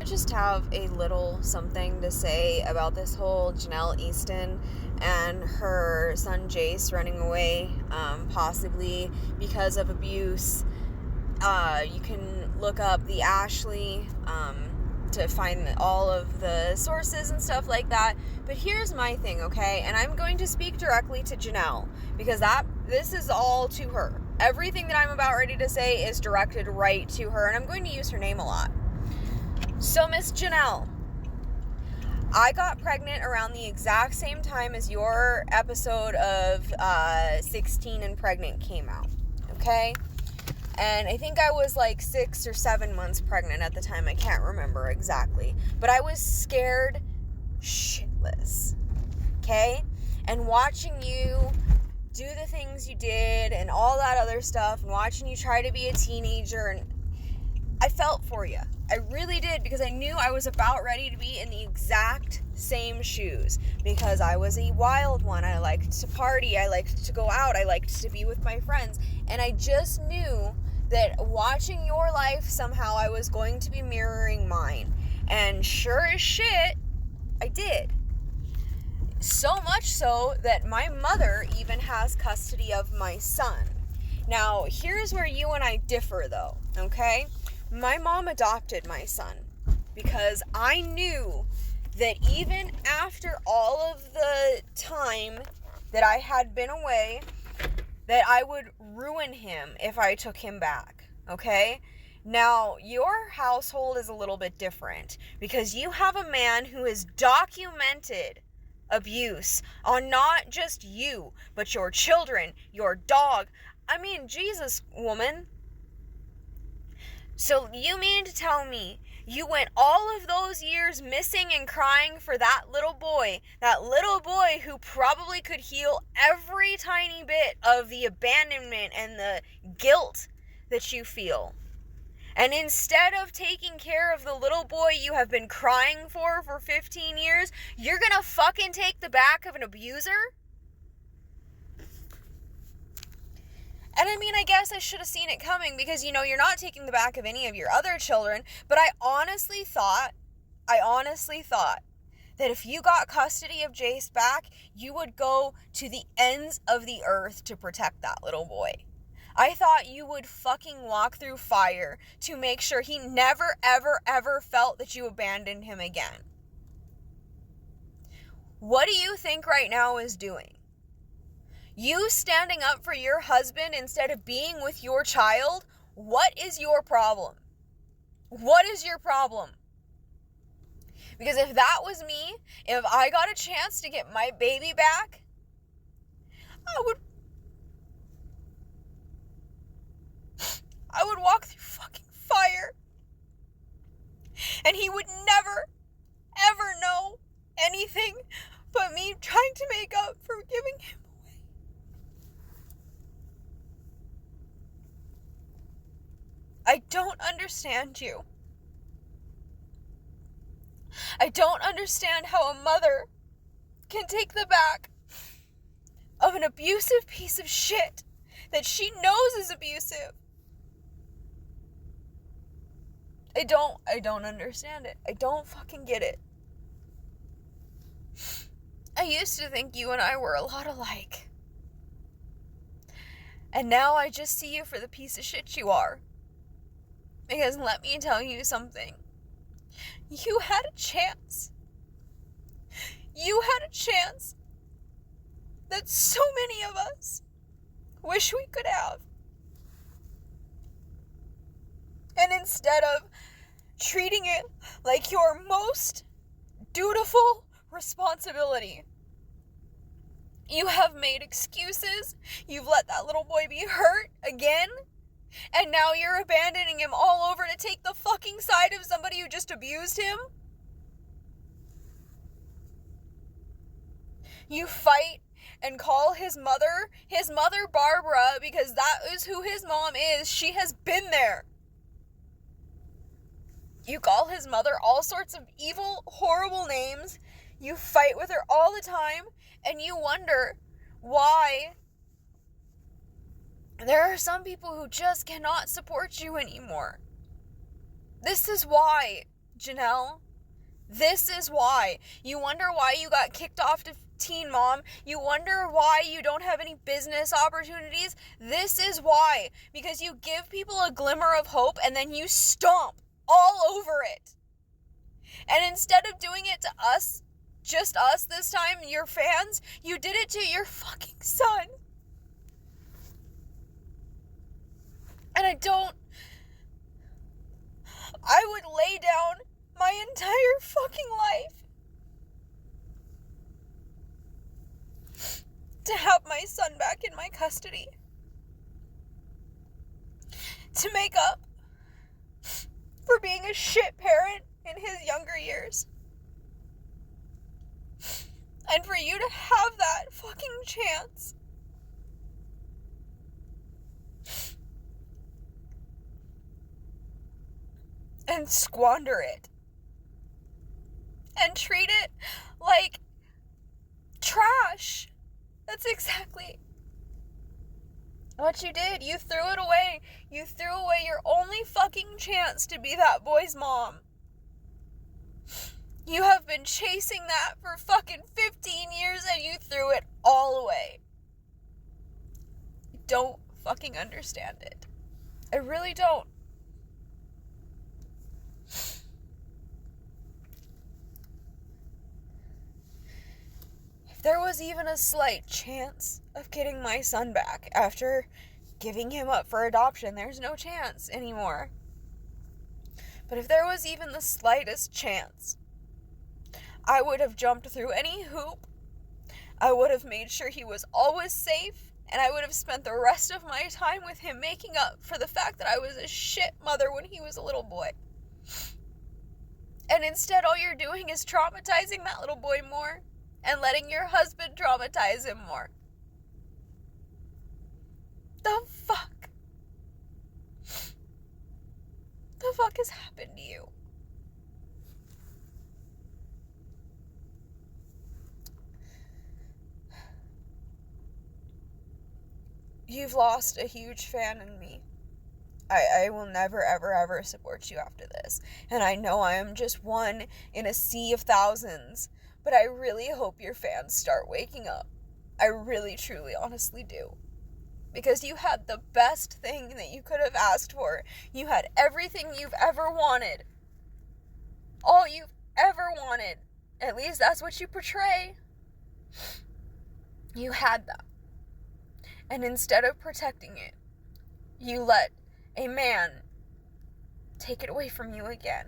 I just have a little something to say about this whole Jenelle Easton and her son Jace running away, possibly because of abuse. You can look up the Ashley to find all of the sources and stuff like that. But here's my thing, okay? And I'm going to speak directly to Jenelle because this is all to her. Everything that I'm about ready to say is directed right to her, and I'm going to use her name a lot. So, Miss Jenelle, I got pregnant around the exact same time as your episode of 16 and Pregnant came out, okay? And I think I was like 6 or 7 months pregnant at the time. I can't remember exactly. But I was scared shitless, okay? And watching you do the things you did and all that other stuff, and watching you try to be a teenager, and I felt for you. I really did, because I knew I was about ready to be in the exact same shoes, because I was a wild one. I liked to party, I liked to go out, I liked to be with my friends, and I just knew that watching your life, somehow I was going to be mirroring mine. And sure as shit, I did. So much so that my mother even has custody of my son. Now, here's where you and I differ, though, okay? My mom adopted my son because I knew that even after all of the time that I had been away, that I would ruin him if I took him back, okay? Now, your household is a little bit different because you have a man who has documented abuse on not just you, but your children, your dog. I mean, Jesus, woman. So you mean to tell me you went all of those years missing and crying for that little boy who probably could heal every tiny bit of the abandonment and the guilt that you feel? And instead of taking care of the little boy you have been crying for 15 years, you're gonna fucking take the back of an abuser? And I mean, I guess I should have seen it coming because, you're not taking the back of any of your other children. But I honestly thought that if you got custody of Jace back, you would go to the ends of the earth to protect that little boy. I thought you would fucking walk through fire to make sure he never, ever, ever felt that you abandoned him again. What do you think right now is doing? You standing up for your husband instead of being with your child? What is your problem? What is your problem? Because if that was me, if I got a chance to get my baby back, I would walk through fucking fire. And he would never, ever know anything but me trying to make up for giving him away. I don't understand you. I don't understand how a mother can take the back of an abusive piece of shit that she knows is abusive. I don't understand it. I don't fucking get it. I used to think you and I were a lot alike. And now I just see you for the piece of shit you are. Because let me tell you something. You had a chance. You had a chance that so many of us wish we could have. And instead of treating it like your most dutiful responsibility, you have made excuses. You've let that little boy be hurt again. And now you're abandoning him all over to take the fucking side of somebody who just abused him. You fight and call his mother Barbara, because that is who his mom is. She has been there. You call his mother all sorts of evil, horrible names. You fight with her all the time, and you wonder why there are some people who just cannot support you anymore. This is why. Jenelle, this is why. You wonder why you got kicked off to Teen Mom. You wonder why you don't have any business opportunities. This is why. Because you give people a glimmer of hope and then you stomp all over it. And instead of doing it to us, just us this time, your fans, you did it to your fucking son. And I would lay down my entire fucking life to have my son back in my custody. To make up for being a shit parent in his younger years. And for you to have that fucking chance and squander it and treat it like trash. That's exactly what you did. You threw it away. You threw away your only fucking chance to be that boy's mom. You have been chasing that for fucking 15 years and you threw it all away. I don't fucking understand it. I really don't. If there was even a slight chance of getting my son back after giving him up for adoption, there's no chance anymore. But if there was even the slightest chance, I would have jumped through any hoop. I would have made sure he was always safe, and I would have spent the rest of my time with him making up for the fact that I was a shit mother when he was a little boy. And instead, all you're doing is traumatizing that little boy more and letting your husband traumatize him more. The fuck? The fuck has happened to you? You've lost a huge fan in me. I will never, ever, ever support you after this. And I know I am just one in a sea of thousands. But I really hope your fans start waking up. I really, truly, honestly do. Because you had the best thing that you could have asked for. You had everything you've ever wanted. All you've ever wanted. At least that's what you portray. You had that. And instead of protecting it, you let a man take it away from you again.